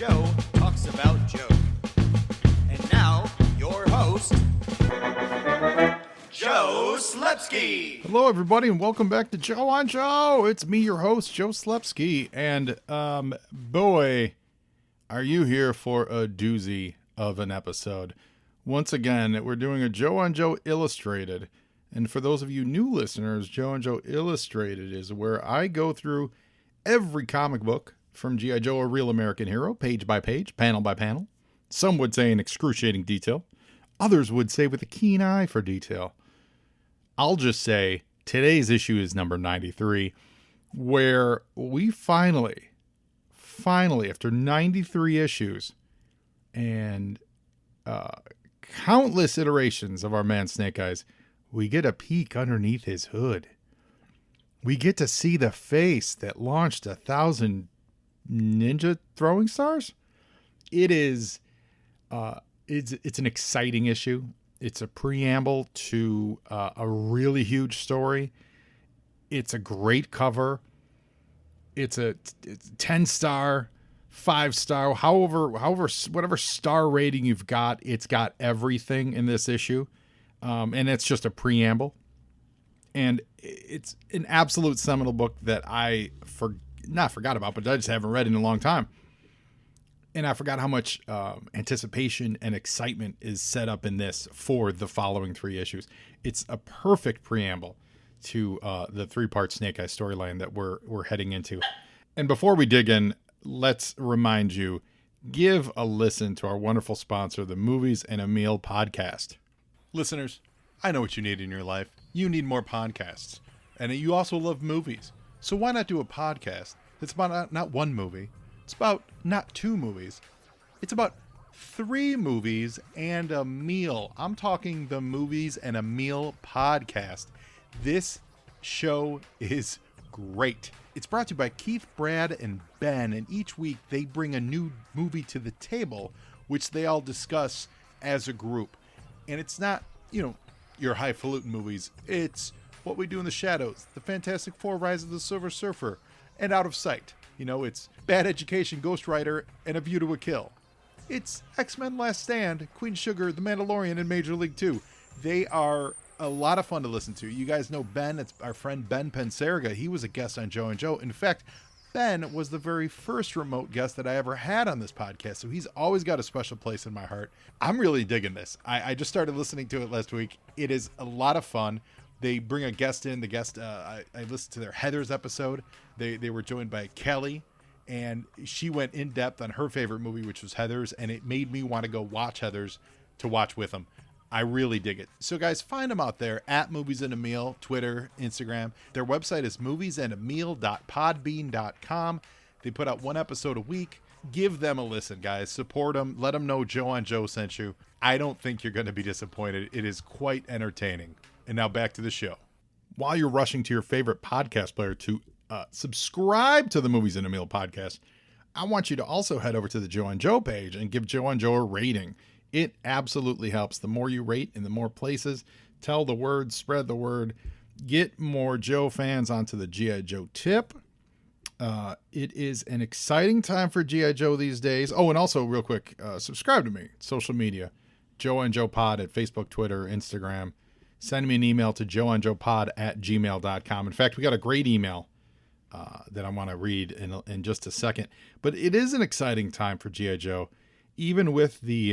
Joe talks about Joe. And now, your host, Joe Slepsky. Hello, everybody, and welcome back to Joe on Joe. It's me, your host, Joe Slepsky, and boy, are you here for a doozy of an episode. Once again, we're doing a Joe on Joe Illustrated, and for those of you new listeners, Joe on Joe Illustrated is where I go through every comic book from G.I. Joe, A Real American Hero, page by page, panel by panel. Some would say in excruciating detail. Others would say with a keen eye for detail. I'll just say today's issue is number 93, where we finally, after 93 issues and countless iterations of our man Snake Eyes, we get a peek underneath his hood. We get to see the face that launched 1,000 ninja throwing stars. It is, it's an exciting issue. It's a preamble to a really huge story. It's a great cover. It's 10-star, 5-star, however, whatever star rating you've got, it's got everything in this issue. And it's just a preamble. And it's an absolute seminal book that I not forgot about, but I just haven't read in a long time. And I forgot how much anticipation and excitement is set up in this for the following 3 issues. It's a perfect preamble to the 3-part Snake Eyes storyline that we're heading into. And before we dig in, let's remind you, give a listen to our wonderful sponsor, the Movies and a Meal podcast. Listeners, I know what you need in your life. You need more podcasts. And you also love movies. So why not do a podcast that's about not one movie? It's about not 2 movies. It's about 3 movies and a meal. I'm talking the Movies and a Meal podcast. This show is great. It's brought to you by Keith, Brad, and Ben. And each week they bring a new movie to the table, which they all discuss as a group. And it's not, your highfalutin movies. It's What We Do in the Shadows, The Fantastic Four, Rise of the Silver Surfer, and Out of Sight. It's Bad Education, Ghost Rider, and A View to a Kill. It's X-Men Last Stand, Queen Sugar, The Mandalorian, and Major League 2. They are a lot of fun to listen to. You guys know Ben. It's our friend Ben Penseriga. He was a guest on Joe and Joe. In fact, Ben was the very first remote guest that I ever had on this podcast, so he's always got a special place in my heart. I'm really digging this. I just started listening to it last week. It is a lot of fun. They bring a guest in. The guest, I listened to their Heathers episode. They were joined by Kelly, and she went in depth on her favorite movie, which was Heathers, and it made me want to go watch Heathers to watch with them. I really dig it. So guys, find them out there at Movies and a Meal, Twitter, Instagram. Their website is moviesandameal.podbean.com. They put out 1 episode a week. Give them a listen, guys. Support them. Let them know Joe on Joe sent you. I don't think you're going to be disappointed. It is quite entertaining. And now back to the show. While you're rushing to your favorite podcast player to subscribe to the Movies and a Meal podcast, I want you to also head over to the Joe on Joe page and give Joe on Joe a rating. It absolutely helps. The more you rate in the more places, tell the word, spread the word, get more Joe fans onto the G.I. Joe tip. It is an exciting time for G.I. Joe these days. Oh, and also real quick, subscribe to me, social media, Joe and Joe Pod at Facebook, Twitter, Instagram. Send me an email to joeandjoepod@gmail.com. In fact, we got a great email that I want to read in just a second. But it is an exciting time for G.I. Joe, even with the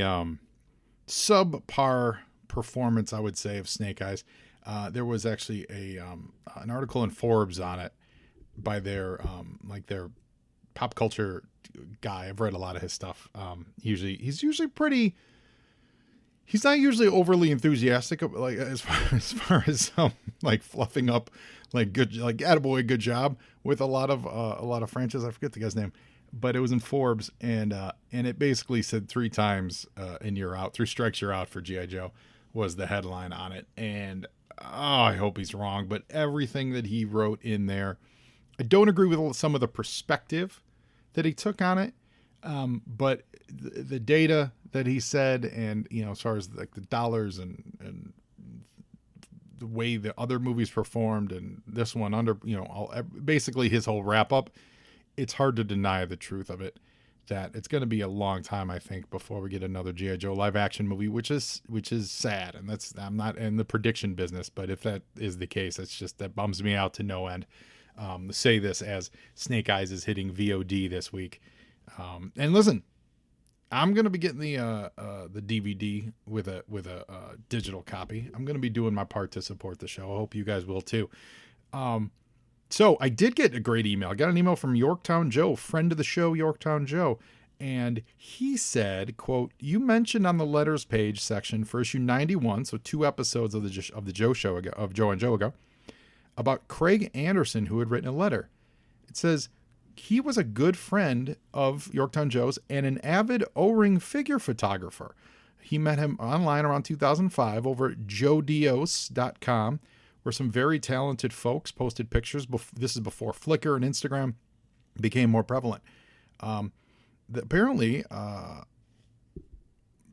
subpar performance, I would say, of Snake Eyes. There was actually an article in Forbes on it by their pop culture guy. I've read a lot of his stuff. He's not usually overly enthusiastic, like as far as fluffing up attaboy, good job with a lot of franchises. I forget the guy's name, but it was in Forbes, and it basically said 3 times and you're out, 3 strikes you're out for G.I. Joe was the headline on it. And I hope he's wrong, but everything that he wrote in there, I don't agree with some of the perspective that he took on it. But the data that he said, and as far as like the dollars and the way the other movies performed, and this one basically his whole wrap up, it's hard to deny the truth of it. that it's going to be a long time, I think, before we get another G.I. Joe live action movie, which is sad. And I'm not in the prediction business, but if that is the case, that bums me out to no end. Say this as Snake Eyes is hitting VOD this week. And listen, I'm going to be getting the DVD with a digital copy. I'm going to be doing my part to support the show. I hope you guys will too. So I did get a great email. I got an email from Yorktown Joe, friend of the show, Yorktown Joe. And he said, quote, "You mentioned on the letters page section for issue 91, so 2 episodes of the Joe show ago, of Joe and Joe ago, about Craig Anderson, who had written a letter. It says he was a good friend of Yorktown Joe's and an avid O-ring figure photographer. He met him online around 2005 over at joedios.com, where some very talented folks posted pictures. This is before Flickr and Instagram became more prevalent. Apparently,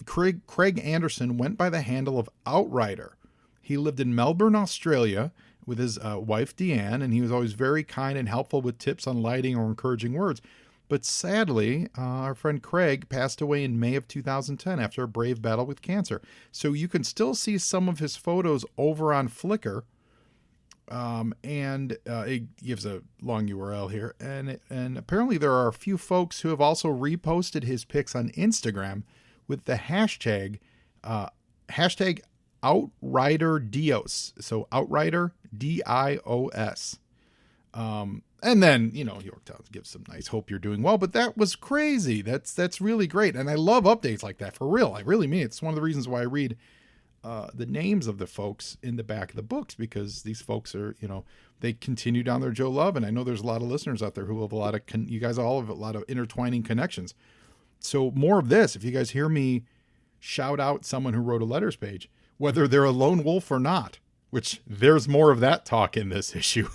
Craig Anderson went by the handle of Outrider. He lived in Melbourne, Australia, with his wife, Deanne, and he was always very kind and helpful with tips on lighting or encouraging words. But sadly, our friend Craig passed away in May of 2010 after a brave battle with cancer. So you can still see some of his photos over on Flickr. And it gives a long URL here. And apparently there are a few folks who have also reposted his pics on Instagram with the hashtag Outrider Dios. So Outrider DIOS. And then, Yorktown gives some nice hope you're doing well, but that was crazy. That's really great. And I love updates like that, for real. I really mean it. It's one of the reasons why I read the names of the folks in the back of the books, because these folks are, they continue down their Joe love. And I know there's a lot of listeners out there who have you guys all have a lot of intertwining connections. So more of this, if you guys hear me shout out someone who wrote a letters page, whether they're a lone wolf or not, which there's more of that talk in this issue,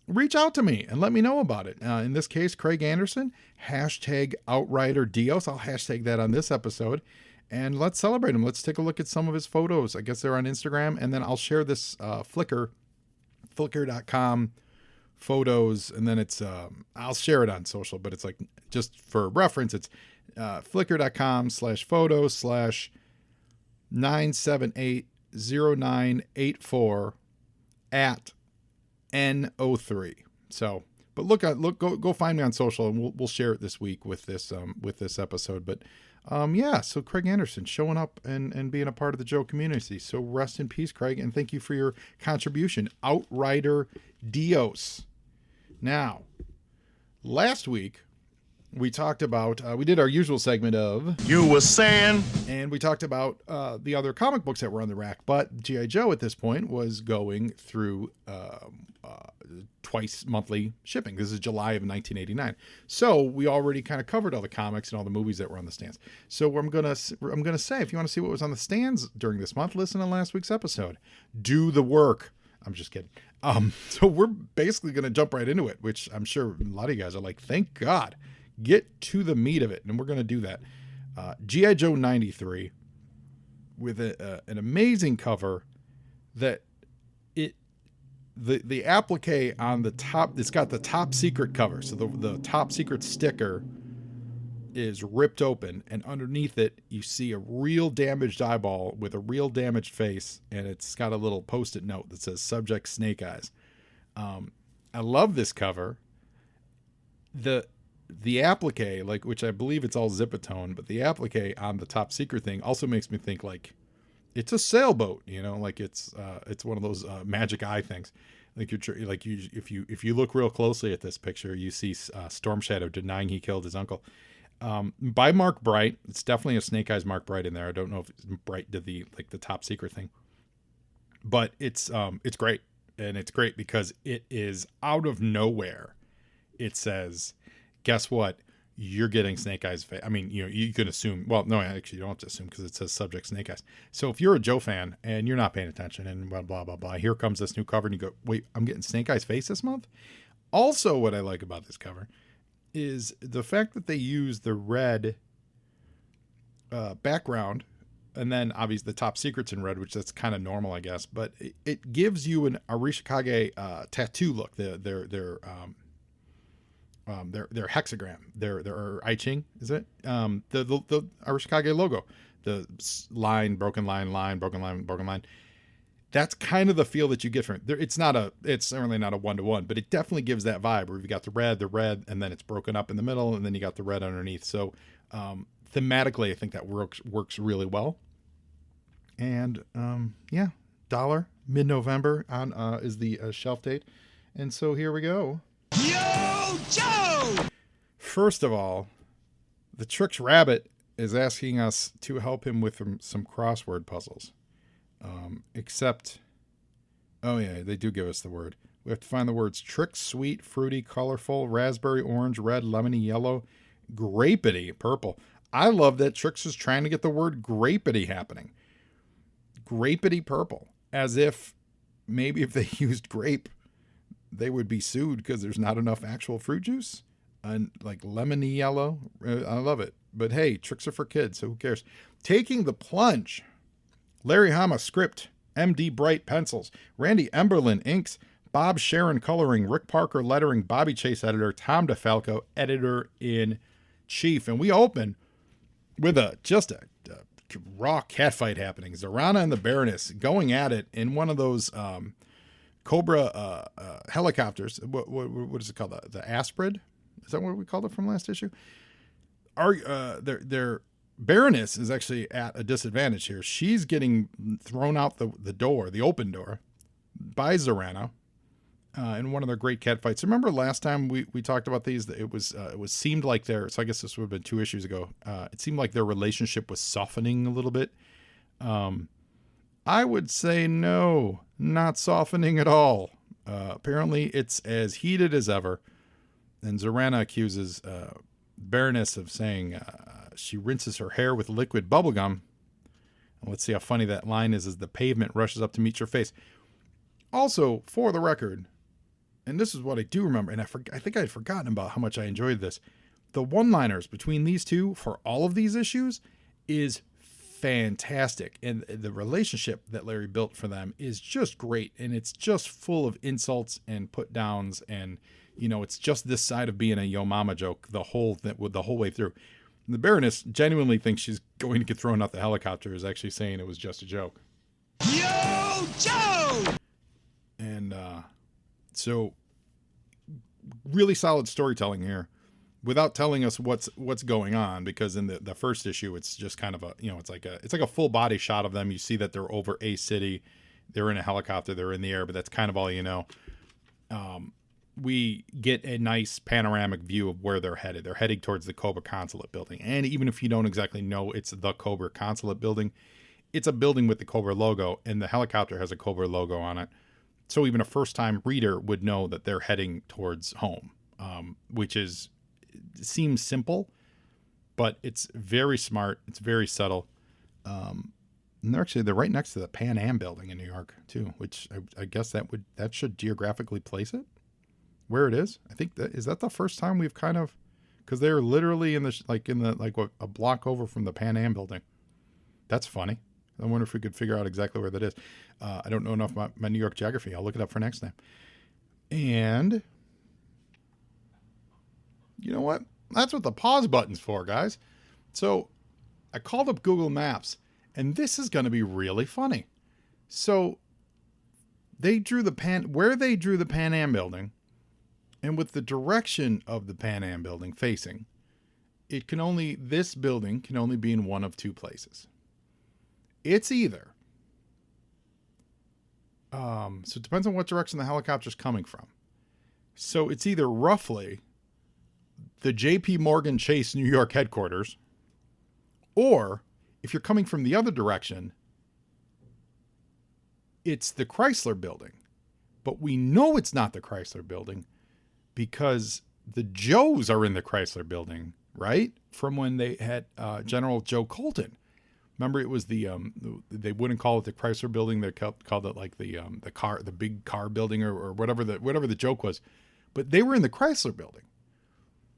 reach out to me and let me know about it. In this case, Craig Anderson, hashtag Outrider Dios. I'll hashtag that on this episode. And let's celebrate him. Let's take a look at some of his photos. I guess they're on Instagram. And then I'll share this Flickr.com photos. And then I'll share it on social. But it's like, just for reference, it's Flickr.com/photos/9780984 at N03. So, but go find me on social, and we'll share it this week with this episode. But so Craig Anderson showing up and being a part of the Joe community. So rest in peace, Craig, and thank you for your contribution. Outrider Dios. Now, last week we talked about, we did our usual segment of You were saying, and we talked about the other comic books that were on the rack, but G.I. Joe at this point was going through twice monthly shipping. This is July of 1989. So we already kind of covered all the comics and all the movies that were on the stands. So I'm gonna say, if you want to see what was on the stands during this month, listen to last week's episode. Do the work. I'm just kidding. So we're basically going to jump right into it, which I'm sure a lot of you guys are like, thank God. Get to the meat of it, and we're going to do that. G.I. Joe 93 with an amazing cover that the applique on the top, it's got the top secret cover. So the top secret sticker is ripped open, and underneath it you see a real damaged eyeball with a real damaged face, and it's got a little post-it note that says subject Snake Eyes. I love this cover. The applique, which I believe it's all Zipatone, but the applique on the top secret thing also makes me think like it's a sailboat, it's one of those magic eye things. If you look real closely at this picture, you see Storm Shadow denying he killed his uncle. By Mark Bright. It's definitely a Snake Eyes Mark Bright in there. I don't know if Bright did the top secret thing, but it's great, and it's great because it is out of nowhere. It says, guess what? You're getting Snake Eyes face. I mean, you can assume. Well, no, actually, you don't have to assume because it says subject Snake Eyes. So if you're a Joe fan and you're not paying attention and blah, blah, blah, blah, here comes this new cover and you go, wait, I'm getting Snake Eyes face this month? Also, what I like about this cover is the fact that they use the red background, and then obviously the top secret's in red, which that's kind of normal, I guess. But it gives you an Arashikage tattoo look. Their their hexagram, their I Ching, is it? The Arashikage logo, the line, broken line, broken line, broken line. That's kind of the feel that you get from it. It's certainly not a 1-to-1, but it definitely gives that vibe where you've got the red, and then it's broken up in the middle, and then you got the red underneath. So thematically, I think that works really well. And yeah, $1 mid-November on is the shelf date. And so here we go. Yo, Joe! First of all, the Tricks Rabbit is asking us to help him with some crossword puzzles. Except, oh yeah, they do give us the word. We have to find the words Tricks, sweet, fruity, colorful, raspberry, orange, red, lemony, yellow, grapety, purple. I love that Tricks is trying to get the word grapety happening. Grapety purple. As if maybe if they used grape, they would be sued because there's not enough actual fruit juice. And like lemony yellow. I love it. But hey, Tricks are for kids, so who cares? Taking the Plunge. Larry Hama script. MD Bright pencils. Randy Emberlin inks. Bob Sharon coloring. Rick Parker lettering. Bobby Chase editor. Tom DeFalco editor-in-chief. And we open with just a raw catfight happening. Zarana and the Baroness going at it in one of those Cobra helicopters. What is it called? The Asprid? Is that what we called it from last issue? Their Baroness is actually at a disadvantage here. She's getting thrown out the door, the open door, by Zarana in one of their great cat fights. Remember last time we talked about these? It was seemed like their, so I guess this would have been 2 issues ago. It seemed like their relationship was softening a little bit. I would say no, not softening at all. Apparently it's as heated as ever. And Zarana accuses Baroness of saying she rinses her hair with liquid bubblegum. And let's see how funny that line is as the pavement rushes up to meet your face. Also, for the record, and this is what I do remember, and I think I had forgotten about how much I enjoyed this. The one-liners between these two for all of these issues is fantastic. And the relationship that Larry built for them is just great. And it's just full of insults and put-downs. And, you know, it's just this side of being a yo mama joke the whole way through. The Baroness genuinely thinks she's going to get thrown out the helicopter, is actually saying it was just a joke. Yo, Joe! And so really solid storytelling here without telling us what's going on, because in the first issue it's just kind of a, you know, it's like a full body shot of them. You see that they're over a city, they're in a helicopter, they're in the air, but that's kind of all you know. We get a nice panoramic view of where they're headed. They're heading towards the Cobra Consulate building. And even if you don't exactly know it's the Cobra Consulate building, it's a building with the Cobra logo, and the helicopter has a Cobra logo on it. So even a first-time reader would know that they're heading towards home, which seems simple, but it's very smart. It's very subtle. And they're right next to the Pan Am building in New York too, which I guess that should geographically place it where it is. I think is that the first time we've kind of, because they're literally a block over from the Pan Am building. That's funny. I wonder if we could figure out exactly where that is. I don't know enough about my New York geography. I'll look it up for next time. And you know what? That's what the pause button's for, guys. So I called up Google Maps, and this is going to be really funny. So they drew where they drew the Pan Am building, and with the direction of the Pan Am building facing, this building can only be in one of two places. It's either, so it depends on what direction the helicopter's coming from. So it's either roughly the JP Morgan Chase New York headquarters, or if you're coming from the other direction, it's the Chrysler building. But we know it's not the Chrysler building because the Joes are in the Chrysler building, right? From when they had General Joe Colton. Remember, it was they wouldn't call it the Chrysler building. They called it like the big car building or whatever the joke was. But they were in the Chrysler building.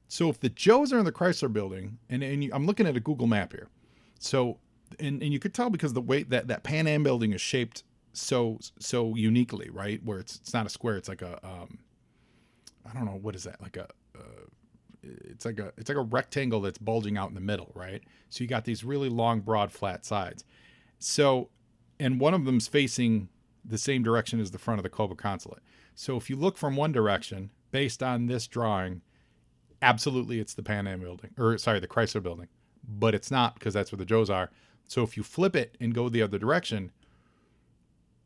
So if the Joes are in the Chrysler building, and I'm looking at a Google map here. So, and you could tell because the way that Pan Am building is shaped so uniquely, right? Where it's not a square, it's like a, I don't know, what is that? Like it's like a rectangle that's bulging out in the middle, right? So you got these really long, broad, flat sides. So, and one of them's facing the same direction as the front of the Cobra consulate. So if you look from one direction, based on this drawing, absolutely it's the Pan Am building, or sorry, the Chrysler building, but it's not, because that's where the Joes are. So if you flip it and go the other direction,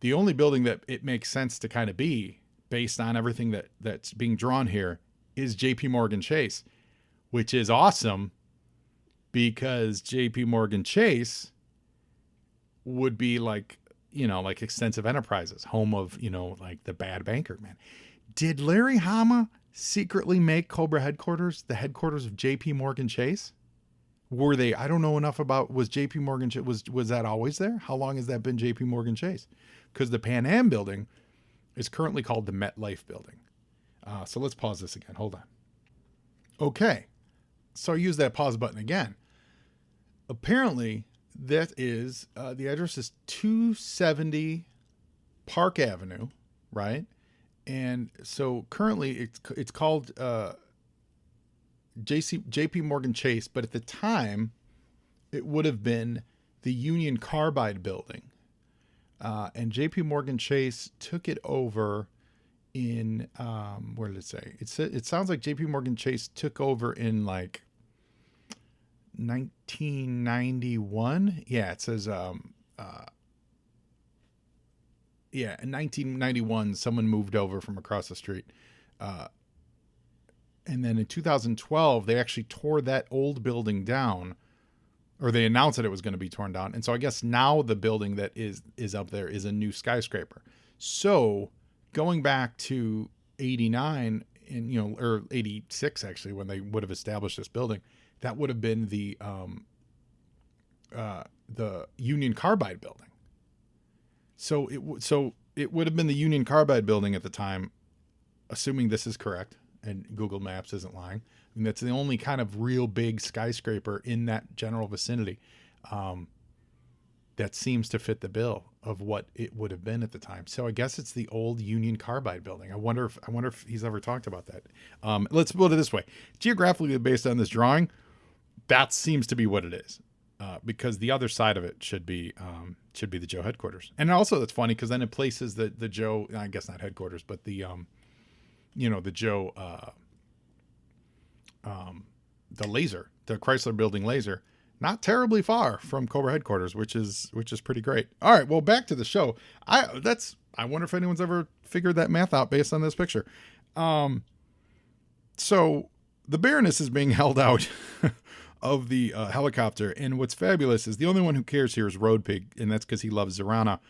the only building that it makes sense to kind of be, based on everything that's being drawn here, is JP Morgan Chase, which is awesome, because JP Morgan Chase would be like, like Extensive Enterprises, home of, like the bad banker, man. Did Larry Hama secretly make Cobra headquarters the headquarters of JP Morgan Chase? Were they, I don't know enough about, was JP Morgan, was that always there? How long has that been JP Morgan Chase? Because the Pan Am building is currently called the MetLife building. So let's pause this again. Hold on. Okay. So I use that pause button again. Apparently that is, the address is 270 Park Avenue, right? And so currently it's called JP Morgan Chase, but at the time it would have been the Union Carbide building. And JP Morgan Chase took it over in, where did it say? It sounds like JP Morgan Chase took over in like 1991. Yeah, it says, yeah, in 1991, someone moved over from across the street. And then in 2012, they actually tore that old building down, or they announced that it was going to be torn down. And so I guess now the building that is up there is a new skyscraper. So going back to 89 and, or 86, actually, when they would have established this building, that would have been the Union Carbide building. So it would have been the Union Carbide building at the time, assuming this is correct and Google Maps isn't lying. And that's the only kind of real big skyscraper in that general vicinity that seems to fit the bill of what it would have been at the time. So I guess it's the old Union Carbide building. I wonder if he's ever talked about that. Let's put it this way: geographically based on this drawing, that seems to be what it is. Because the other side of it should be the Joe headquarters. And also that's funny because then it places the Joe, I guess not headquarters, but the the Joe, the laser, the Chrysler building laser, not terribly far from Cobra headquarters, which is pretty great. All right, well, back to the show. I wonder if anyone's ever figured that math out based on this picture. So the Baroness is being held out of the helicopter, and what's fabulous is the only one who cares here is Road Pig, and that's because he loves Zarana.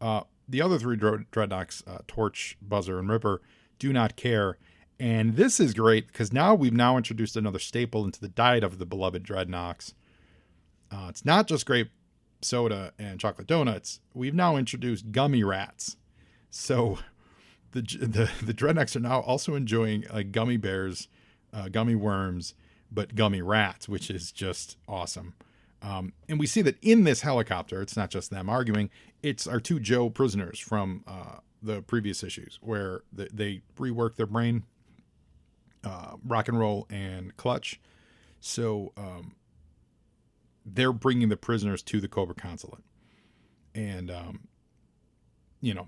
The other three dreadnoughts, Torch, Buzzer, and Ripper, do not care. And this is great because now we've introduced another staple into the diet of the beloved dreadnoughts. It's not just grape soda and chocolate donuts. We've now introduced gummy rats. So the dreadnoughts are now also enjoying gummy bears, gummy worms, but gummy rats, which is just awesome. And we see that in this helicopter, it's not just them arguing, it's our two Joe prisoners from the previous issues where they rework their brain, rock and roll and clutch. So they're bringing the prisoners to the Cobra consulate. And,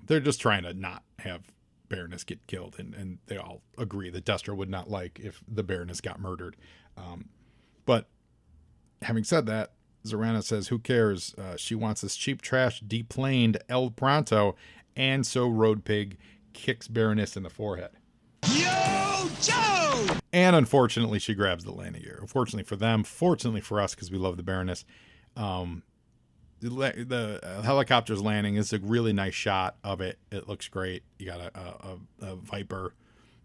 they're just trying to not have Baroness get killed. And they all agree that Destro would not like if the Baroness got murdered. But having said that, Zarana says, who cares? She wants this cheap trash deplaned El Pronto. And so Road Pig kicks Baroness in the forehead. Yo, Joe! And unfortunately, she grabs the landing gear. Unfortunately for them, fortunately for us, because we love the Baroness. The helicopter's landing is a really nice shot of it. It looks great. You got a Viper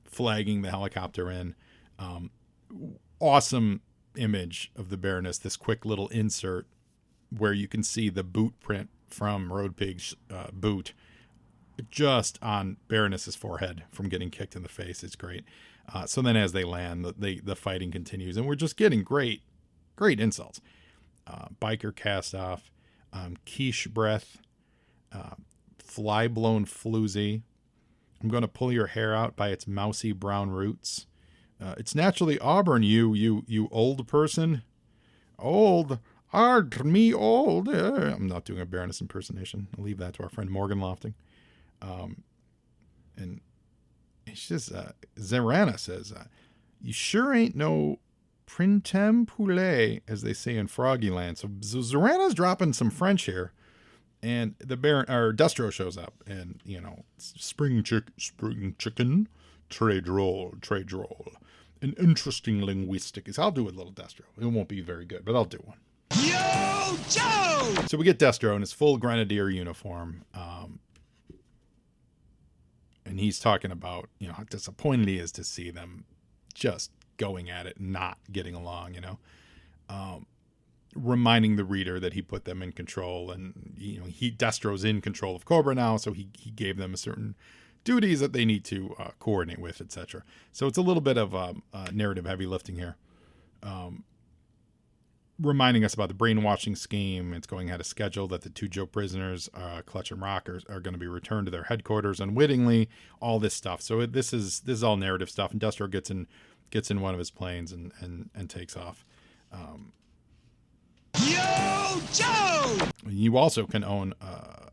flagging the helicopter in. Awesome image of the Baroness. This quick little insert where you can see the boot print from Road Pig's boot just on Baroness's forehead from getting kicked in the face. It's great. So then as they land, the fighting continues, and we're just getting great insults. Biker cast off, quiche breath, fly blown floozy, I'm going to pull your hair out by its mousy brown roots. It's naturally auburn, you old person. Old. Art me old. I'm not doing a Baroness impersonation. I'll leave that to our friend Morgan Lofting. And it's just, Zarana says, you sure ain't no printem poulet, as they say in Froggyland. So Zarana's dropping some French here. And the Destro shows up, and, you know, spring chicken, très drôle. An interesting linguistic. I'll do a little Destro. It won't be very good, but I'll do one. Yo, Joe! So we get Destro in his full grenadier uniform. And he's talking about, you know, how disappointed he is to see them just going at it, not getting along, you know. Reminding the reader that he put them in control, and, you know, Destro's in control of Cobra now, so he gave them a certain duties that they need to coordinate with, etc. So it's a little bit of narrative heavy lifting here. Reminding us about the brainwashing scheme. It's going ahead of schedule, that the two Joe prisoners, Clutch and Rock, are going to be returned to their headquarters unwittingly, all this stuff. So this is all narrative stuff, and Destro gets in one of his planes and takes off. Yo, Joe! You also can own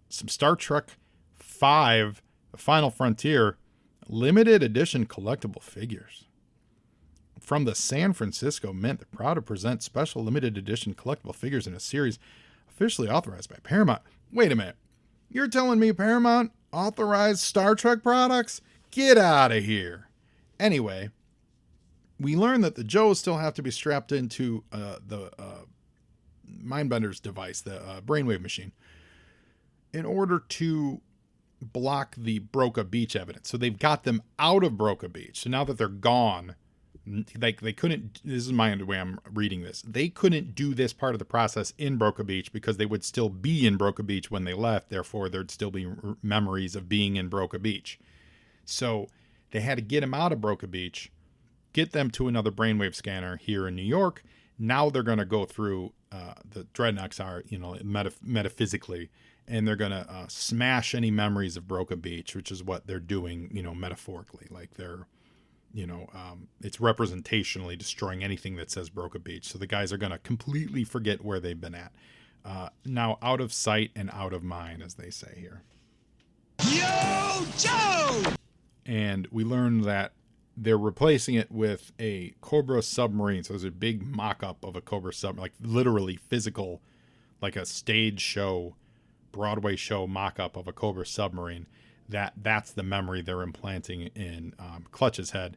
some Star Trek V, The Final Frontier, limited edition collectible figures. From the San Francisco Mint, they're proud to present special limited edition collectible figures in a series officially authorized by Paramount. Wait a minute. You're telling me Paramount authorized Star Trek products? Get out of here. Anyway, we learn that the Joes still have to be strapped into the Mindbender's device, the brainwave machine, in order to block the Broca Beach evidence. So they've got them out of Broca Beach. So now that they're gone, like, they couldn't, this is my way I'm reading this, they couldn't do this part of the process in Broca Beach because they would still be in Broca Beach when they left. Therefore, there'd still be memories of being in Broca Beach. So they had to get them out of Broca Beach, get them to another brainwave scanner here in New York. Now they're going to go through the dreadnoughts are, you know, metaphysically, and they're going to smash any memories of Broca Beach, which is what they're doing, you know, metaphorically. Like, they're, you know, it's representationally destroying anything that says Broca Beach. So the guys are going to completely forget where they've been at. Now out of sight and out of mind, as they say here. Yo, Joe! And we learn that they're replacing it with a Cobra submarine. So there's a big mock-up of a Cobra submarine, like literally physical, like a stage show, Broadway show mock-up of a Cobra submarine. That's the memory they're implanting in Clutch's head.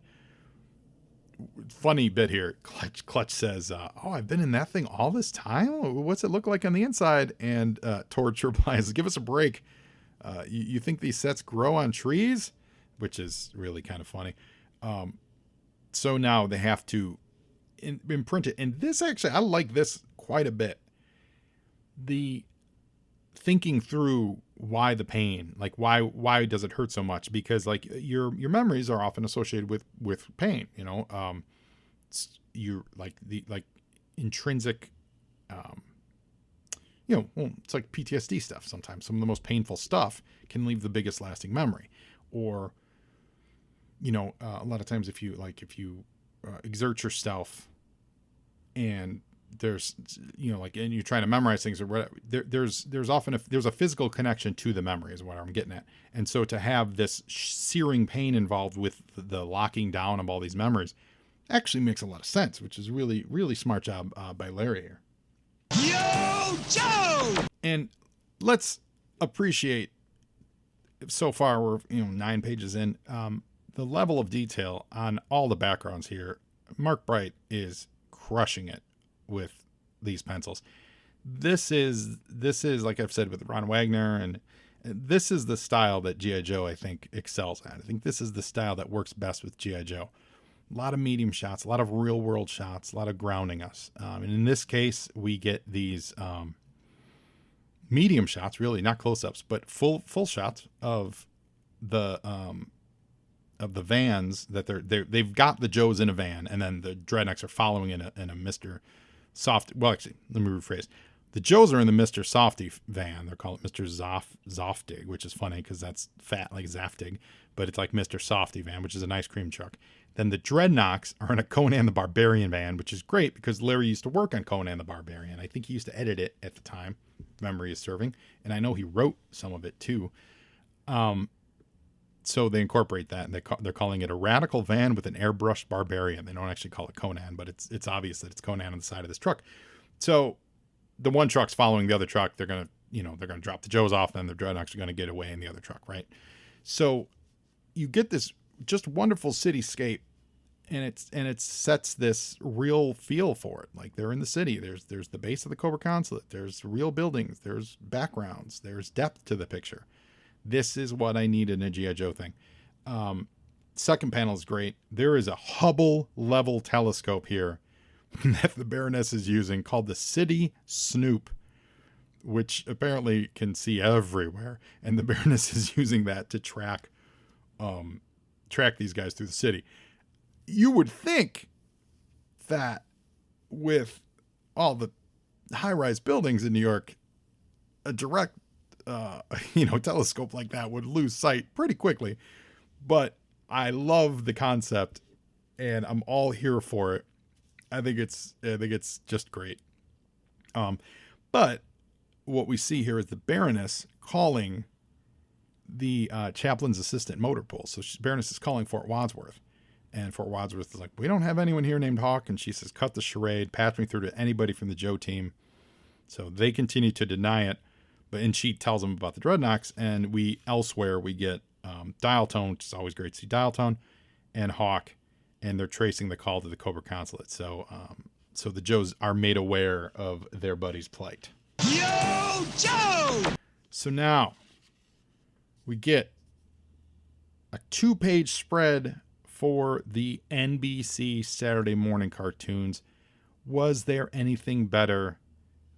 Funny bit here. Clutch says, oh, I've been in that thing all this time? What's it look like on the inside? And Torch replies, give us a break. You think these sets grow on trees? Which is really kind of funny. So now they have to imprint it. And this actually, I like this quite a bit. The thinking through why the pain, like why does it hurt so much? Because, like, your memories are often associated with pain, you know. You're like intrinsic, you know, well, it's like PTSD stuff. Sometimes some of the most painful stuff can leave the biggest lasting memory. Or, you know, a lot of times if you exert yourself and there's, you know, like, and you're trying to memorize things or whatever, there's often there's a physical connection to the memory is what I'm getting at. And so to have this searing pain involved with the locking down of all these memories actually makes a lot of sense, which is really, really smart job by Larry here. Yo, Joe! And let's appreciate, so far we're, you know, 9 pages in, the level of detail on all the backgrounds here. Mark Bright is crushing it with these pencils. This is like I've said with Ron Wagner, and this is the style that G.I. Joe, I think, excels at. I think this is the style that works best with G.I. Joe. A lot of medium shots, a lot of real world shots, a lot of grounding us. And in this case, we get these medium shots, really not close-ups, but full shots of the vans that they've got the Joes in a van, and then the Dreadnoughts are following in a Mr. Soft. Well, actually, let me rephrase. The Joes are in the Mr. Softy van. They're calling it Mr. Zoftig, which is funny because that's fat like Zaftig, but it's like Mr. Softy van, which is an ice cream truck. Then the Dreadnoks are in a Conan the Barbarian van, which is great because Larry used to work on Conan the Barbarian. I think he used to edit it at the time, memory is serving, and I know he wrote some of it too. So they incorporate that, and they're calling it a radical van with an airbrushed barbarian. They don't actually call it Conan, but it's obvious that it's Conan on the side of this truck. So the one truck's following the other truck. They're gonna drop the Joes off, then the Dreadnoks are gonna get away in the other truck, right? So you get this just wonderful cityscape, and it sets this real feel for it. Like they're in the city. There's the base of the Cobra Consulate. There's real buildings. There's backgrounds. There's depth to the picture. This is what I need in a G.I. Joe thing. Second panel is great. There is a Hubble level telescope here that the Baroness is using called the City Snoop, which apparently can see everywhere. And the Baroness is using that to track these guys through the city. You would think that with all the high-rise buildings in New York, a direct telescope like that would lose sight pretty quickly. But I love the concept, and I'm all here for it. I think it's just great. But what we see here is the Baroness calling the chaplain's assistant motor pool. So Baroness is calling Fort Wadsworth, and Fort Wadsworth is like, we don't have anyone here named Hawk. And she says, cut the charade, patch me through to anybody from the Joe team. So they continue to deny it, and she tells them about the Dreadnoks, and we get Dial Tone, which is always great to see Dial Tone, and Hawk, and they're tracing the call to the Cobra Consulate. So the Joes are made aware of their buddy's plight. Yo, Joe! So now we get a 2-page spread for the NBC Saturday morning cartoons. Was there anything better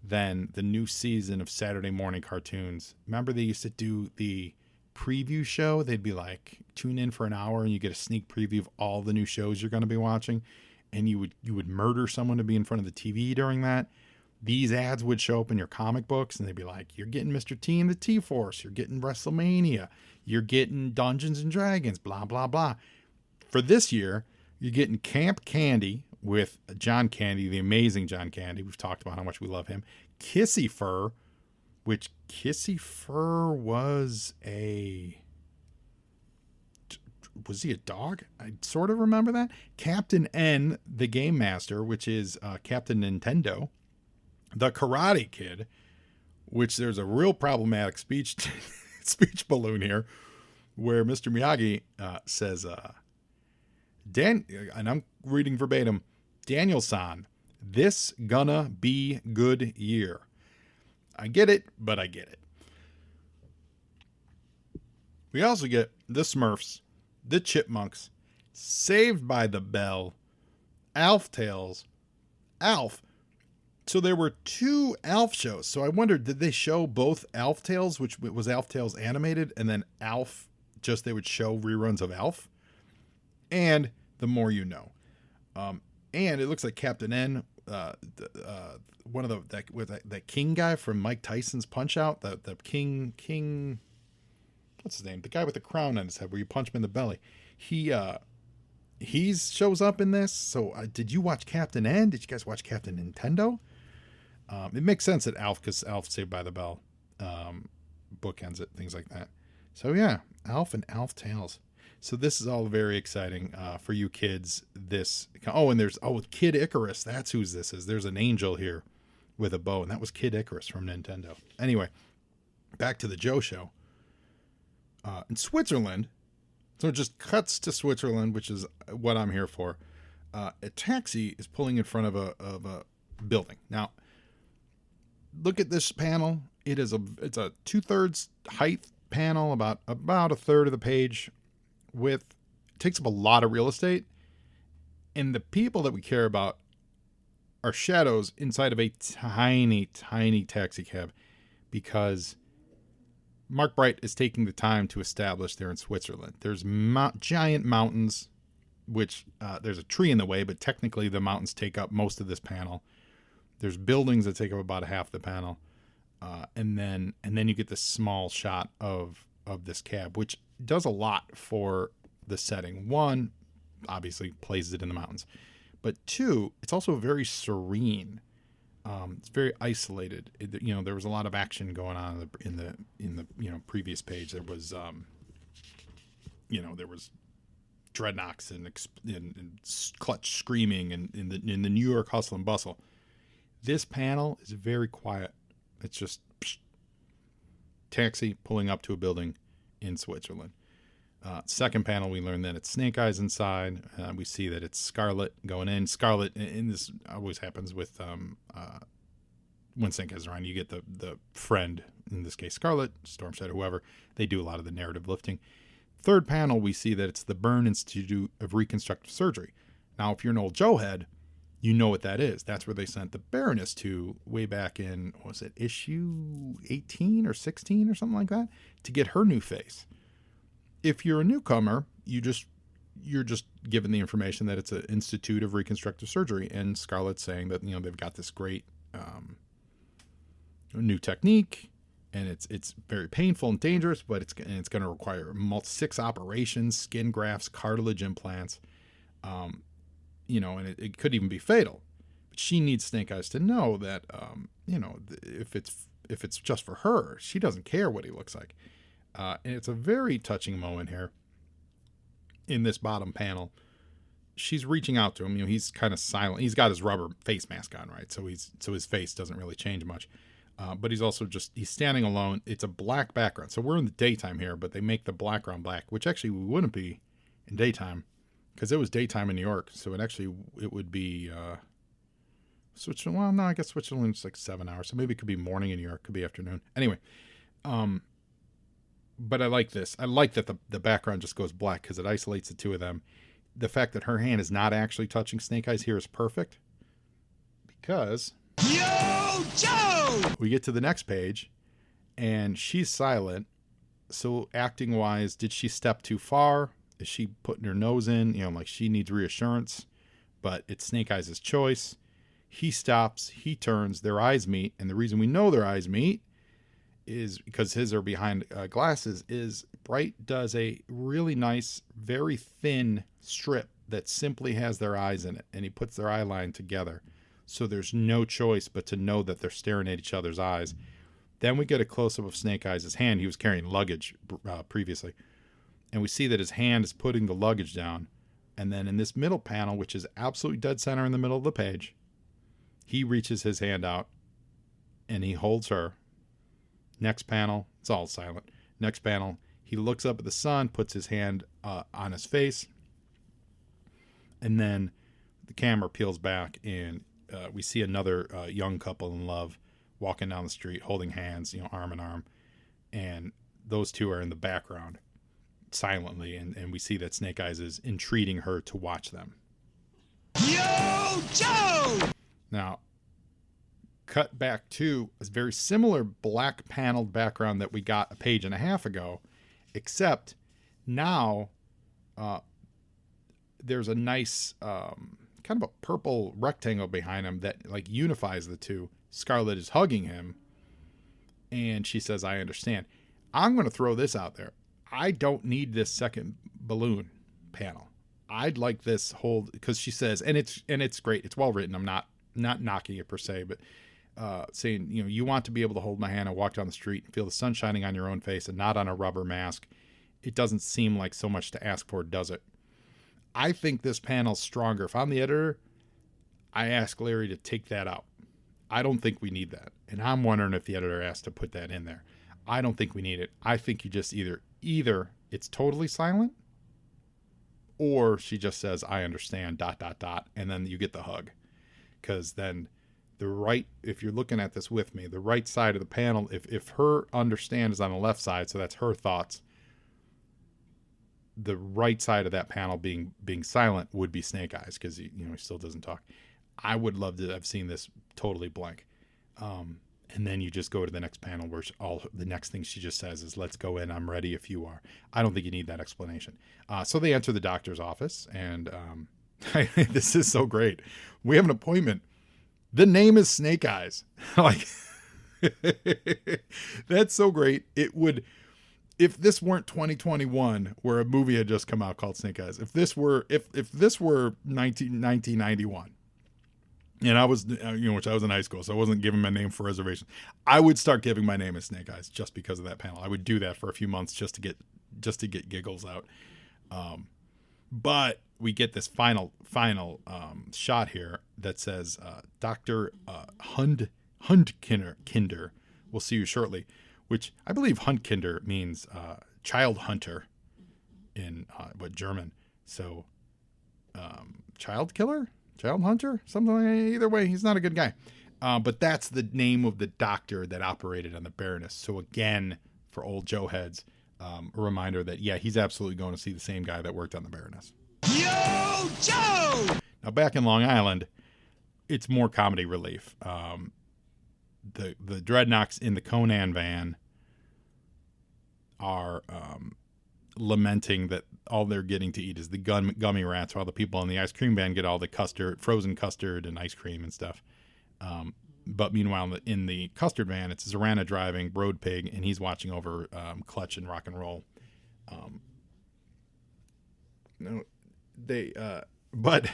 than the new season of Saturday morning cartoons? Remember they used to do the preview show? They'd be like, tune in for an hour and you get a sneak preview of all the new shows you're going to be watching, and you would murder someone to be in front of the TV during that. These ads would show up in your comic books, and they'd be like, you're getting Mr. T and the T-Force, you're getting WrestleMania, you're getting Dungeons and Dragons, blah blah blah. For this year, you're getting Camp Candy with John Candy, the amazing John Candy. We've talked about how much we love him. Kissy Fur, which Kissy Fur was he a dog? I sort of remember that. Captain N, the Game Master, which is Captain Nintendo. The Karate Kid, which there's a real problematic speech balloon here, where Mr. Miyagi says, and I'm reading verbatim, Daniel-san, this gonna be good year. I get it, but I get it. We also get the Smurfs, the Chipmunks, Saved by the Bell, Alf Tales, Alf. So there were 2 Alf shows. So I wondered, did they show both Alf Tales, which was Alf Tales animated, and then Alf, just they would show reruns of Alf? And The More You Know. And it looks like Captain N, one of that King guy from Mike Tyson's Punch-Out, the King, what's his name? The guy with the crown on his head where you punch him in the belly. He shows up in this. So did you watch Captain N? Did you guys watch Captain Nintendo? It makes sense that Alf, because Alf Saved by the Bell bookends it, things like that. So yeah, Alf and Alf Tales. So this is all very exciting for you kids. And there's Kid Icarus. That's whose this is. There's an angel here with a bow, and that was Kid Icarus from Nintendo. Anyway, back to the Joe show. In Switzerland, so it just cuts to Switzerland, which is what I'm here for. A taxi is pulling in front of a building. Now, look at this panel. It's a 2/3 height panel, about a third of the page. It takes up a lot of real estate, and the people that we care about are shadows inside of a tiny, tiny taxi cab, because Mark Bright is taking the time to establish they're in Switzerland. There's giant mountains, which there's a tree in the way, but technically the mountains take up most of this panel. There's buildings that take up about half the panel. And then you get this small shot of this cab, which does a lot for the setting. One, obviously places it in the mountains, but two, it's also very serene. It's very isolated. There was a lot of action going on in the previous page. There was there was dreadnoughts and clutch screaming and in the New York hustle and bustle. This panel is very quiet. It's just taxi pulling up to a building in Switzerland. Second panel, we learn that it's Snake Eyes inside. We see that it's Scarlet going in. Scarlet, and this always happens with when Snake Eyes are on. You get the friend, in this case Scarlet, Storm Shadow, whoever. They do a lot of the narrative lifting. Third panel, we see that it's the Bern Institute of Reconstructive Surgery. Now, if you're an old Joe head, you know what that is. That's where they sent the Baroness to way back in, was it issue 18 or 16 or something like that, to get her new face. If you're a newcomer, you're just given the information that it's an Institute of Reconstructive Surgery, and Scarlett's saying that they've got this great new technique, and it's very painful and dangerous, but it's going to require 6 operations, skin grafts, cartilage implants, and it could even be fatal. But she needs Snake Eyes to know that if it's just for her, she doesn't care what he looks like. And it's a very touching moment here in this bottom panel. She's reaching out to him. He's kind of silent. He's got his rubber face mask on, right? So his face doesn't really change much. But he's also he's standing alone. It's a black background. So we're in the daytime here, but they make the background black, which actually we wouldn't be in daytime because it was daytime in New York. So it would be Switzerland. Well, no, I guess Switzerland's like 7 hours. So maybe it could be morning in New York, could be afternoon. Anyway, but I like this. I like that the background just goes black because it isolates the two of them. The fact that her hand is not actually touching Snake Eyes here is perfect because Yo, Joe! we get to the next page and she's silent. So acting wise, did she step too far? Is she putting her nose in? Like she needs reassurance, but it's Snake Eyes' choice. He stops, he turns, their eyes meet. And the reason we know their eyes meet is because his are behind glasses. Is Bright does a really nice, very thin strip that simply has their eyes in it, and he puts their eye line together, so there's no choice but to know that they're staring at each other's eyes. Then we get a close-up of Snake Eyes' hand. He was carrying luggage previously, and we see that his hand is putting the luggage down. And then in this middle panel, which is absolutely dead center in the middle of the page, he reaches his hand out and he holds her. Next panel, it's all silent. Next panel, he looks up at the sun, puts his hand on his face, and then the camera peels back, and we see another young couple in love walking down the street, holding hands, arm in arm, and those two are in the background silently, and we see that Snake Eyes is entreating her to watch them. Yo, Joe! Now, cut back to a very similar black paneled background that we got a page and a half ago, except now there's a nice kind of a purple rectangle behind him that like unifies the two. Scarlet is hugging him, and she says, "I understand." I'm going to throw this out there. I don't need this second balloon panel. I'd like this whole, because she says, and it's great. It's well written. I'm not knocking it per se, but saying, you want to be able to hold my hand and walk down the street and feel the sun shining on your own face and not on a rubber mask. It doesn't seem like so much to ask for, does it? I think this panel's stronger. If I'm the editor, I ask Larry to take that out. I don't think we need that. And I'm wondering if the editor asked to put that in there. I don't think we need it. I think you just either it's totally silent, or she just says, "I understand, ... and then you get the hug. Because then if you're looking at this with me, the right side of the panel, if her understand is on the left side, so that's her thoughts, the right side of that panel being silent would be Snake Eyes, because he still doesn't talk. I would love to have seen this totally blank. And then you just go to the next panel where the next thing she just says is, "Let's go in. I'm ready if you are." I don't think you need that explanation. So they enter the doctor's office, and this is so great. We have an appointment. The name is Snake Eyes. Like, that's so great. It would, if this weren't 2021, where a movie had just come out called Snake Eyes, if this were 1991, and I was, which I was in high school, so I wasn't giving my name for reservation, I would start giving my name as Snake Eyes just because of that panel. I would do that for a few months just to get giggles out. But we get this final shot here that says, Dr. Hundkinder will see you shortly, which I believe Hundkinder means child hunter in German. So child killer, child hunter, something like that. Either way, he's not a good guy. But that's the name of the doctor that operated on the Baroness. So again, for old Joe heads, a reminder that, yeah, he's absolutely going to see the same guy that worked on the Baroness. Yo, Joe! Now, back in Long Island, it's more comedy relief. The Dreadnoks in the Conan van are lamenting that all they're getting to eat is the gummy rats, while the people in the ice cream van get all the custard, frozen custard and ice cream and stuff. But meanwhile, in the custard van, it's Zarana driving, Road Pig, and he's watching over Clutch and Rock and Roll. But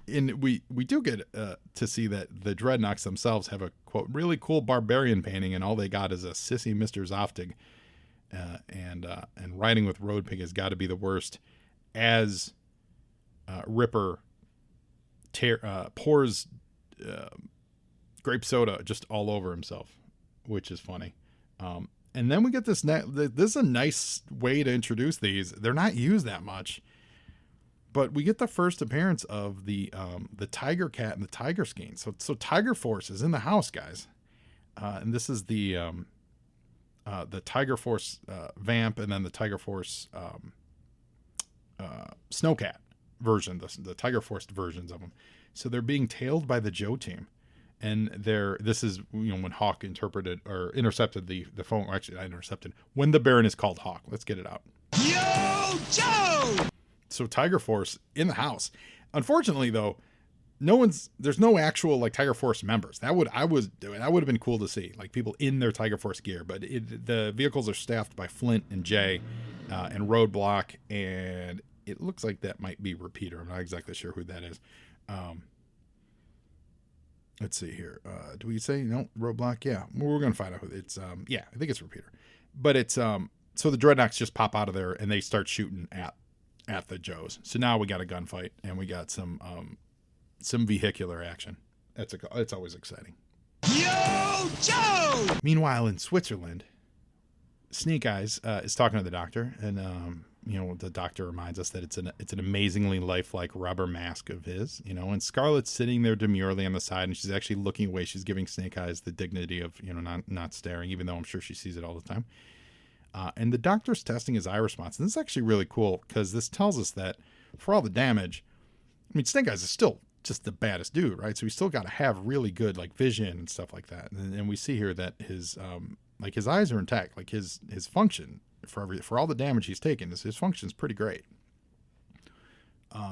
we do get to see that the Dreadnoks themselves have a, quote, really cool barbarian painting, and all they got is a sissy Mr. Zoftig. And riding with Road Pig has got to be the worst, as Ripper pours grape soda just all over himself, which is funny. And then we get this. This is a nice way to introduce these. They're not used that much, but we get the first appearance of the Tiger Cat and the Tiger Skein. So Tiger Force is in the house, guys, and this is the Tiger Force Vamp, and then the Tiger Force Snowcat version, the Tiger Force versions of them. So they're being tailed by the Joe team, and this is when Hawk intercepted the phone. Or actually, not intercepted, when the Baron is called Hawk. Let's get it out. Yo, Joe! So Tiger Force in the house. Unfortunately, though, there's no actual like Tiger Force members. That would have been cool to see, like people in their Tiger Force gear. But the vehicles are staffed by Flint and Jay and Roadblock, and it looks like that might be Repeater. I'm not exactly sure who that is. Let's see here. Do we say no Roadblock? Yeah, we're gonna find out who it's. Yeah, I think it's Repeater. But it's so the Dreadnoks just pop out of there and they start shooting at the Joes. So now we got a gunfight and we got some vehicular action. It's always exciting. Yo, Joe! Meanwhile, in Switzerland, Snake Eyes is talking to the doctor, and the doctor reminds us that it's an amazingly lifelike rubber mask of his, and Scarlett's sitting there demurely on the side, and she's actually looking away. She's giving Snake Eyes the dignity of not staring, even though I'm sure she sees it all the time. And the doctor's testing his eye response, and this is actually really cool because this tells us that for all the damage, I mean, Snake Eyes is still just the baddest dude, right? So he's still got to have really good like vision and stuff like that. And we see here that his eyes are intact, like his function for all the damage he's taken, his function is pretty great.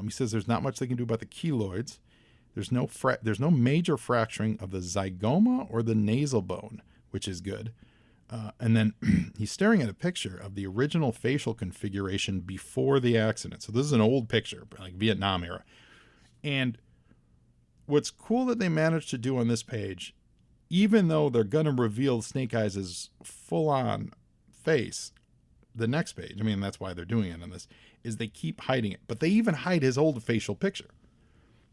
He says there's not much they can do about the keloids. There's no major fracturing of the zygoma or the nasal bone, which is good. And then he's staring at a picture of the original facial configuration before the accident. So this is an old picture, like Vietnam era. And what's cool that they managed to do on this page, even though they're going to reveal Snake Eyes' full-on face, the next page, I mean, that's why they're doing it on this, is they keep hiding it. But they even hide his old facial picture.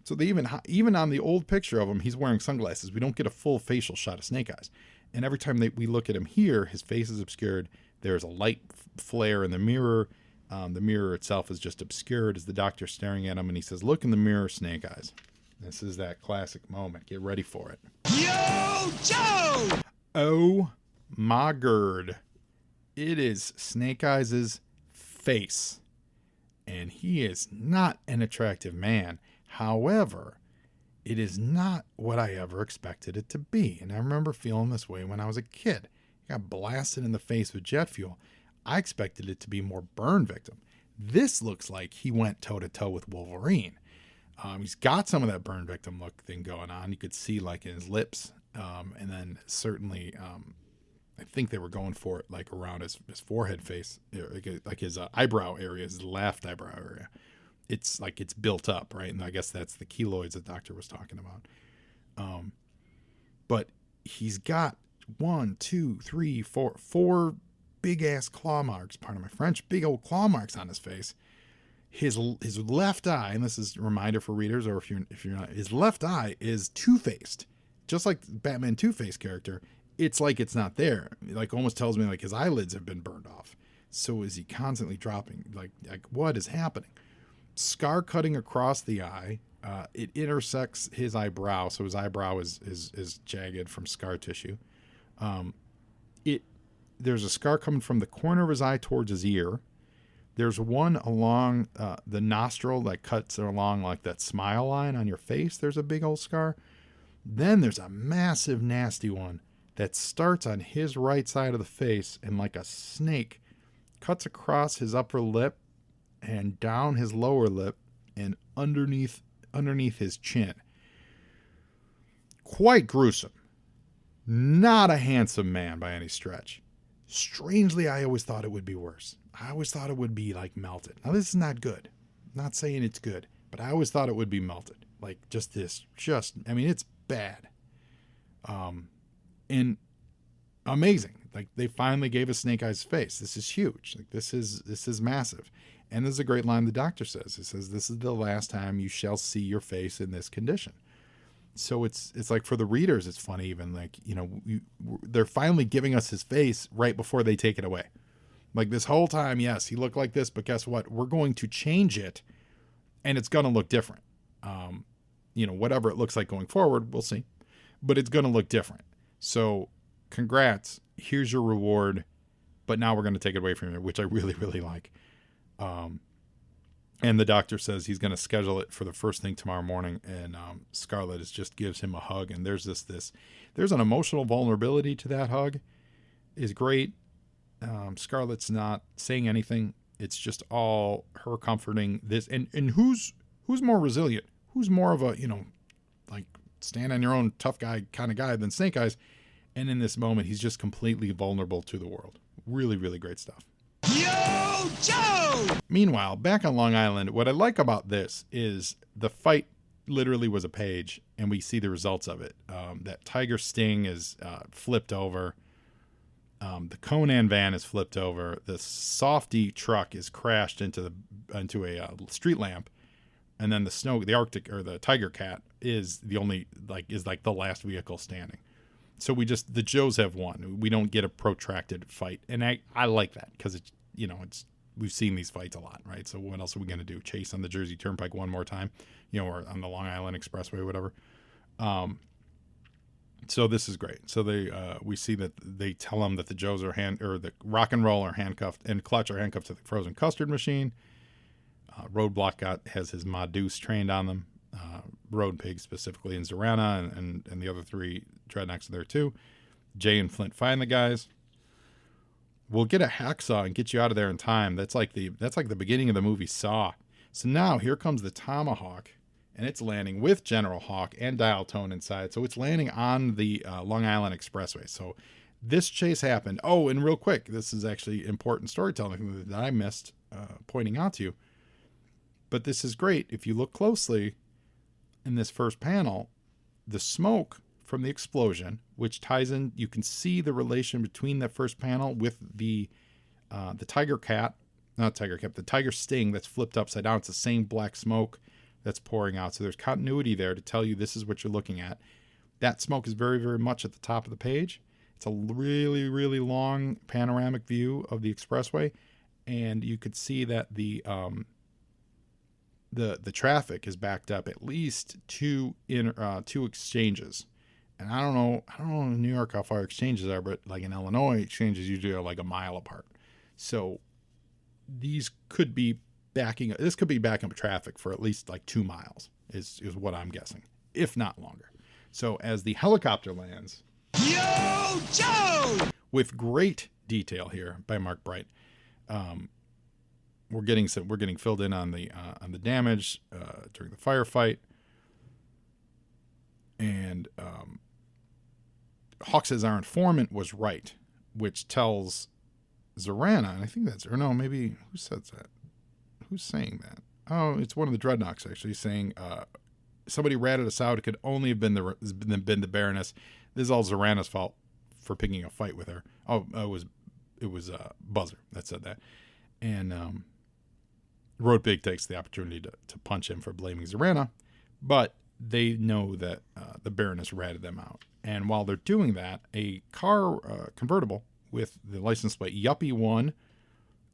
So they even on the old picture of him, he's wearing sunglasses. We don't get a full facial shot of Snake Eyes. And every time we look at him here, his face is obscured. There's a light flare in the mirror. The mirror itself is just obscured as the doctor's staring at him, and he says, "Look in the mirror, Snake Eyes." This is that classic moment. Get ready for it. Yo, Joe! Oh my god. It is Snake Eyes' face. And he is not an attractive man. However, it is not what I ever expected it to be. And I remember feeling this way when I was a kid. He got blasted in the face with jet fuel. I expected it to be more burn victim. This looks like he went toe-to-toe with Wolverine. He's got some of that burn victim look thing going on. You could see like in his lips, and then certainly, I think they were going for it like around his forehead face, like his eyebrow area, his left eyebrow area. It's like it's built up, right? And I guess that's the keloids the doctor was talking about. But he's got 1, 2, 3, 4 big ass claw marks. Pardon my French, big old claw marks on his face. His left eye, and this is a reminder for readers, or if you're not, his left eye is two-faced, just like Batman Two-Face character. It's like it's not there. Like almost tells me like his eyelids have been burned off. So is he constantly dropping? Like what is happening? Scar cutting across the eye. It intersects his eyebrow, so his eyebrow is jagged from scar tissue. There's a scar coming from the corner of his eye towards his ear. There's one along the nostril that cuts along like that smile line on your face. There's a big old scar. Then there's a massive, nasty one that starts on his right side of the face and like a snake cuts across his upper lip and down his lower lip and underneath his chin. Quite gruesome. Not a handsome man by any stretch. Strangely, I always thought it would be worse. I always thought it would be like melted. Now this is not good. I'm not saying it's good, but I always thought it would be melted. Like I mean, it's bad. And amazing. Like they finally gave us Snake Eyes' face. This is huge. Like this is massive. And there's a great line the doctor says. He says, "This is the last time you shall see your face in this condition." So it's like for the readers, it's funny even like, they're finally giving us his face right before they take it away. Like this whole time, yes, he looked like this, but guess what? We're going to change it and it's going to look different. Whatever it looks like going forward, we'll see, but it's going to look different. So congrats. Here's your reward. But now we're going to take it away from you, which I really, really like. And the doctor says he's going to schedule it for the first thing tomorrow morning. And Scarlet just gives him a hug. And there's there's an emotional vulnerability to that hug. Is great. Scarlet's not saying anything. It's just all her comforting this. And who's more resilient? Who's more of a, like stand on your own tough guy kind of guy than Snake Eyes? And in this moment, he's just completely vulnerable to the world. Really, really great stuff. Yo, Joe! Meanwhile, back on Long Island, what I like about this is the fight literally was a page, and we see the results of it. That Tiger Sting is flipped over. The Conan van is flipped over. The Softy truck is crashed into a street lamp, and then the Arctic or the Tiger Cat is the only the last vehicle standing. So the Joes have won. We don't get a protracted fight, and I like that because we've seen these fights a lot, right? So what else are we going to do? Chase on the Jersey Turnpike one more time, or on the Long Island Expressway, whatever. So this is great. So we see that they tell them that the Joes are the Rock and Roll are handcuffed and Clutch are handcuffed to the frozen custard machine. Roadblock has his Madeuse trained on them. Road Pig specifically, and Zarana and the other three dreadnoughts are there too. Jay and Flint find the guys. We'll get a hacksaw and get you out of there in time. That's like the beginning of the movie Saw. So now here comes the Tomahawk, and it's landing with General Hawk and Dial Tone inside. So it's landing on the Long Island Expressway. So this chase happened. Oh, and real quick, this is actually important storytelling that I missed pointing out to you. But this is great. If you look closely in this first panel, the smoke from the explosion, which ties in, you can see the relation between that first panel with the Tiger Sting that's flipped upside down. It's the same black smoke that's pouring out. So there's continuity there to tell you this is what you're looking at. That smoke is very, very much at the top of the page. It's a really, really long panoramic view of the expressway, and you could see that the traffic is backed up at least two exchanges. And I don't know in New York how far exchanges are, but like in Illinois, exchanges usually are like a mile apart. So this could be backing up traffic for at least like 2 miles is what I'm guessing, if not longer. So as the helicopter lands, Yo, Joe! with great detail here by Mark Bright, we're getting filled in on the damage during the firefight, and Hawk says our informant was right, which tells Zarana, and I think that's, or no, maybe who says that? Who's saying that? Oh, it's one of the Dreadnoks actually saying somebody ratted us out. It could only have been the Baroness. This is all Zarana's fault for picking a fight with her. Oh, it was Buzzer that said that, and Road Big takes the opportunity to punch him for blaming Zarana, but they know that the Baroness ratted them out. And while they're doing that, a car convertible with the license plate Yuppie 1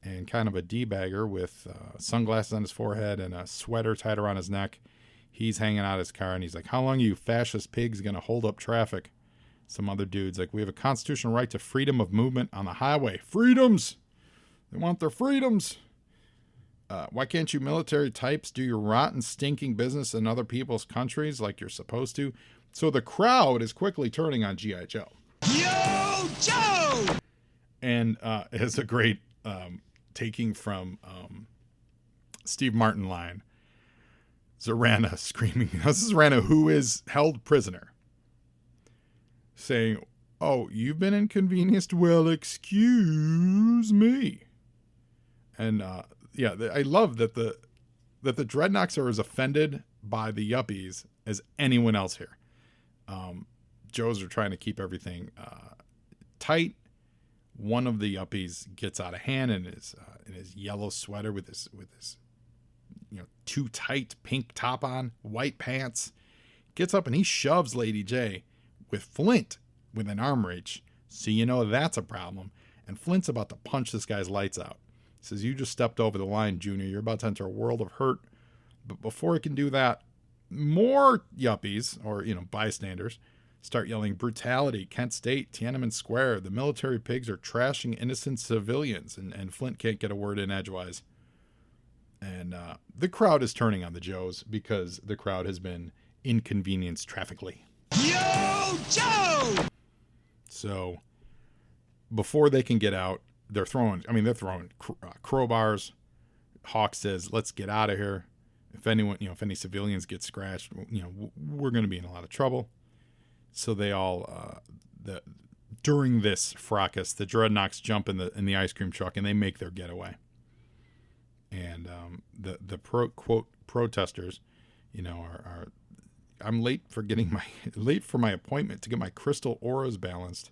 and kind of a D-bagger with sunglasses on his forehead and a sweater tied around his neck. He's hanging out his car, and he's like, how long are you fascist pigs going to hold up traffic? Some other dude's like, we have a constitutional right to freedom of movement on the highway. Freedoms! They want their freedoms! Why can't you military types do your rotten, stinking business in other people's countries like you're supposed to? So the crowd is quickly turning on G.I. Joe. Yo, Joe! And it's a great taking from Steve Martin line. Zarana screaming. This is Zarana, who is held prisoner, saying, oh, you've been inconvenienced? Well, excuse me. And yeah, I love that the Dreadnoks are as offended by the Yuppies as anyone else here. Joes are trying to keep everything tight. One of the Yuppies gets out of hand in his yellow sweater with his too tight pink top on, white pants. Gets up and he shoves Lady J with Flint with an arm reach. So you know that's a problem. And Flint's about to punch this guy's lights out. He says, you just stepped over the line, Junior. You're about to enter a world of hurt. But before he can do that, more Yuppies, or, bystanders, start yelling, brutality, Kent State, Tiananmen Square. The military pigs are trashing innocent civilians. And Flint can't get a word in edgewise. And the crowd is turning on the Joes because the crowd has been inconvenienced traffically. Yo, Joe! So before they can get out, they're throwing crowbars. Hawk says, let's get out of here. If anyone, if any civilians get scratched, we're going to be in a lot of trouble. So they all, during this fracas, the Dreadnoks jump in the ice cream truck and they make their getaway. And the protesters, are I'm late for my appointment to get my crystal auras balanced.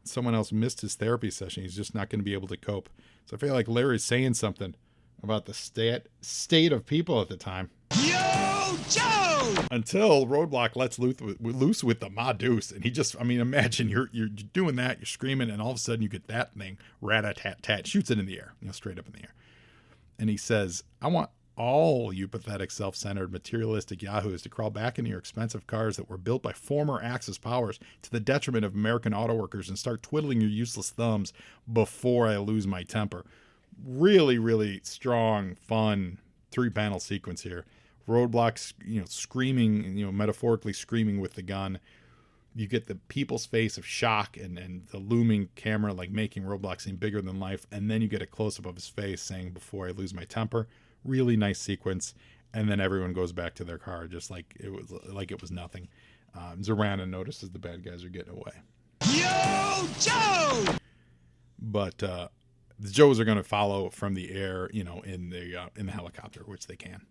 Someone else missed his therapy session. He's just not going to be able to cope. So I feel like Larry's saying something about the state of people at the time. Yo, Joe! Until Roadblock lets loose with the Ma Deuce. And he just, imagine you're doing that, you're screaming, and all of a sudden you get that thing, rat-a-tat-tat, shoots it in the air, straight up in the air. And he says, I want all you pathetic, self-centered, materialistic yahoos to crawl back into your expensive cars that were built by former Axis powers to the detriment of American auto workers and start twiddling your useless thumbs before I lose my temper. Really, really strong, fun 3-panel sequence here. Roadblocks, screaming, metaphorically screaming with the gun. You get the people's face of shock and the looming camera like making Roadblock seem bigger than life. And then you get a close-up of his face saying, before I lose my temper. Really nice sequence. And then everyone goes back to their car just like it was nothing. Zarana notices the bad guys are getting away. Yo, Joe! But the Joes are going to follow from the air, in the helicopter, which they can.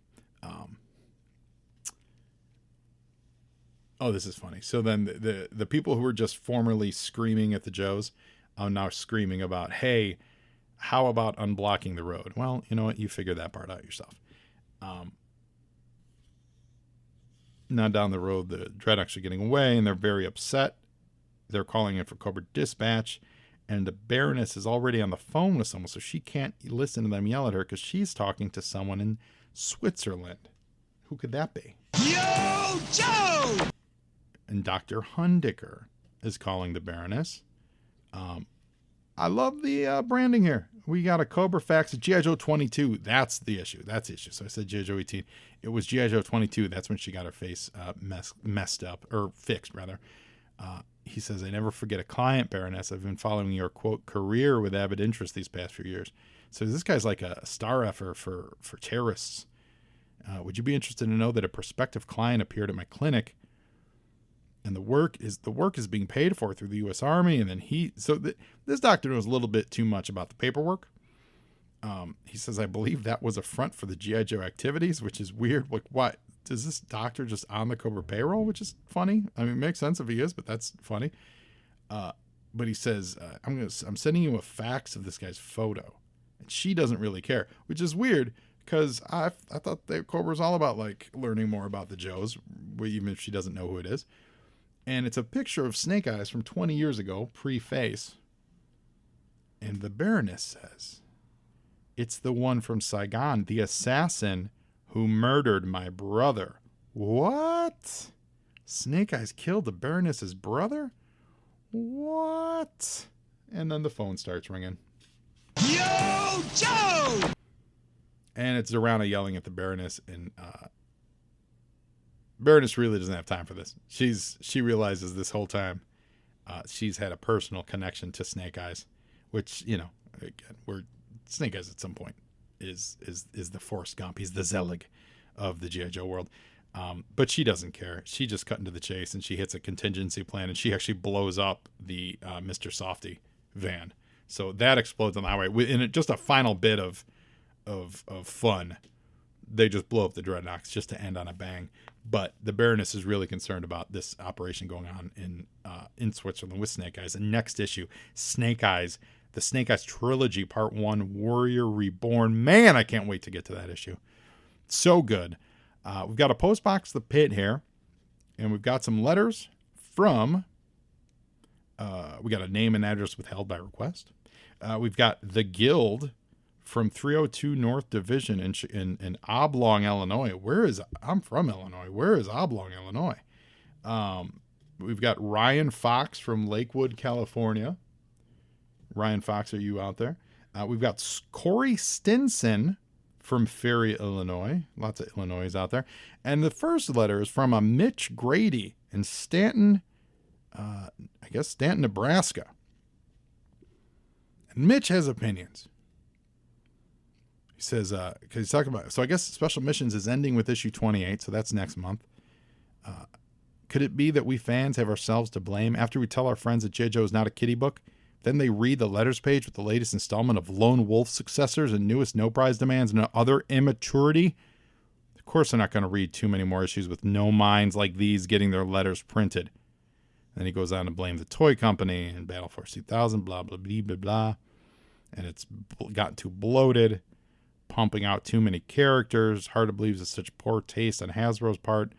Oh, this is funny. So then the people who were just formerly screaming at the Joes are now screaming about, hey, how about unblocking the road? Well, you know what? You figure that part out yourself. Now down the road, the Dreadnoks are getting away, and they're very upset. They're calling in for Cobra Dispatch, and the Baroness is already on the phone with someone, so she can't listen to them yell at her because she's talking to someone in Switzerland. Who could that be? Yo, Joe! And Dr. Hundiker is calling the Baroness. I love the branding here. We got a Cobra fax of G.I. Joe 22. That's the issue. That's the issue. So I said G.I. Joe 18. It was G.I. Joe 22. That's when she got her face messed up, or fixed, rather. He says, I never forget a client, Baroness. I've been following your, quote, career with avid interest these past few years. So this guy's like a star effer for terrorists. Would you be interested to know that a prospective client appeared at my clinic, and the work is being paid for through the U.S. Army? And then this doctor knows a little bit too much about the paperwork. He says, I believe that was a front for the G.I. Joe activities, which is weird. Like, what? Is this doctor just on the Cobra payroll? Which is funny. I mean, it makes sense if he is, but that's funny. But he says, I'm sending you a fax of this guy's photo. And she doesn't really care, which is weird because I thought that Cobra was all about like learning more about the Joes, even if she doesn't know who it is. And it's a picture of Snake Eyes from 20 years ago, pre-face. And the Baroness says, it's the one from Saigon, the assassin who murdered my brother. What? Snake Eyes killed the Baroness's brother? What? And then the phone starts ringing. Yo, Joe! And it's Zarana yelling at the Baroness, and Baroness really doesn't have time for this. She realizes this whole time she's had a personal connection to Snake Eyes, which, you know, again, Snake Eyes at some point is the Forrest Gump. He's the Zelig of the G.I. Joe world. But she doesn't care. She just cut into the chase, and she hits a contingency plan, and she actually blows up the Mr. Softy van. So that explodes on the highway. In just a final bit of fun, they just blow up the Dreadnoks just to end on a bang. But the Baroness is really concerned about this operation going on in Switzerland with Snake Eyes. And next issue, Snake Eyes, the Snake Eyes trilogy, part 1, Warrior Reborn. Man, I can't wait to get to that issue. So good. We've got a Postbox the Pit here, and we've got some letters from. We got a name and address withheld by request. We've got the Guild from 302 North Division in Oblong, Illinois. I'm from Illinois. Where is Oblong, Illinois? We've got Ryan Fox from Lakewood, California. Ryan Fox, are you out there? We've got Corey Stinson from Ferry, Illinois. Lots of Illinois out there. And the first letter is from a Mitch Grady in Stanton, Nebraska. And Mitch has opinions. He says, because he's talking about, so I guess Special Missions is ending with issue 28, so that's next month. Could it be that we fans have ourselves to blame after we tell our friends that J. Joe is not a kiddie book? Then they read the letters page with the latest installment of Lone Wolf successors and newest no prize demands and other immaturity. Of course, they're not going to read too many more issues with no minds like these getting their letters printed. Then he goes on to blame the toy company and Battle Force 2000, blah, blah, blah, blah, blah. And it's gotten too bloated, pumping out too many characters. Hard to believe it's such poor taste on Hasbro's part.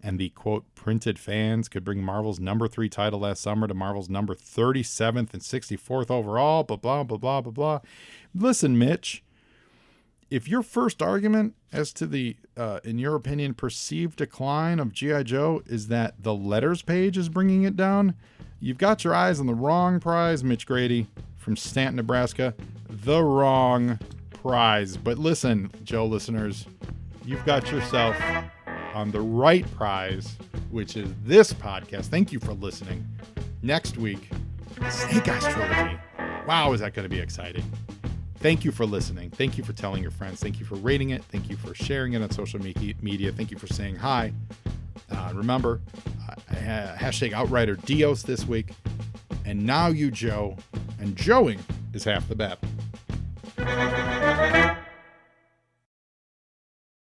And the, quote, printed fans could bring Marvel's number 3 title last summer to Marvel's number 37th and 64th overall, blah, blah, blah, blah, blah, blah. Listen, Mitch, if your first argument as to the, in your opinion, perceived decline of G.I. Joe is that the letters page is bringing it down, you've got your eyes on the wrong prize, Mitch Grady from Stanton, Nebraska. The wrong prize. But listen, Joe listeners, you've got yourself on the right prize, which is this podcast. Thank you for listening. Next week, Snake Eyes trilogy. Wow, is that going to be exciting? Thank you for listening. Thank you for telling your friends. Thank you for rating it. Thank you for sharing it on social media. Thank you for saying hi. Remember, hashtag Outrider Dios this week. And now you, Joe. And Joeing is half the battle.